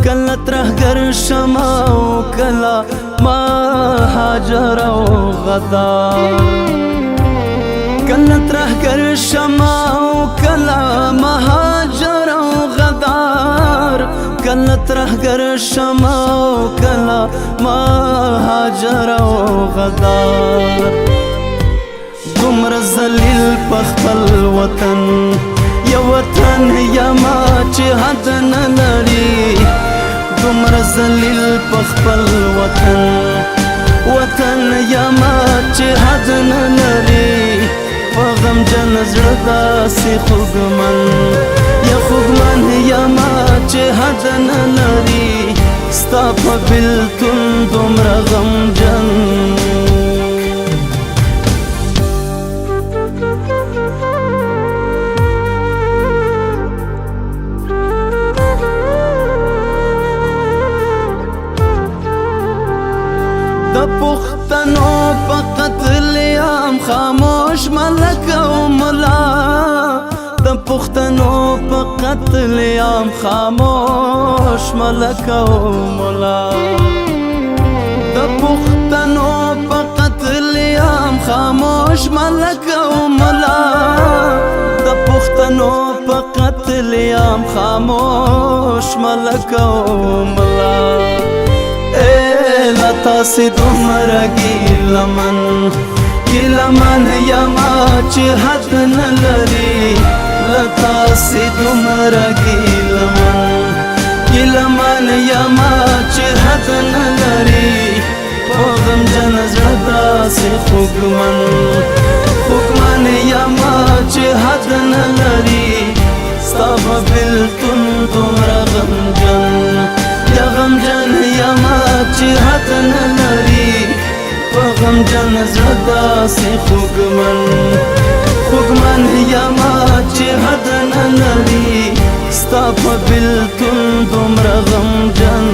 کله ترهګر شمه او کله مهاجر او غدار کله ترهګر شمه او کله مهاجر او غدار کله ترهګر شمه او کله مهاجر او غدار دومره ذلیل په خپل وطن یو وطن یما چې حد نه لري دومره ذلیل په خپل وطن یما چې حد نه لري په غمجن زړه داسې خوږمن یما چې حد نه لري ستا په بېلتون دومره غمجن د پښتنو په قتل عام خاموش ملک او ملا د پښتنو په قتل عام خاموش ملک او ملا د پښتنو په قتل عام خاموش ملک او ملا د پښتنو په قتل عام خاموش ملک او ملا تاسې دومره ګیلمن یما چې حد نه لري له تاسې دومره ګیلمن یما چې حد نه لري په غمجن زړه داسې خوږمن یما چې حد نه لري ستا په بېلتون دومره غمجن یما چې حد نه لري په غمجن زړه داسې خوږمن یما چې حد نه لري ستا په بېلتون دومره غمجن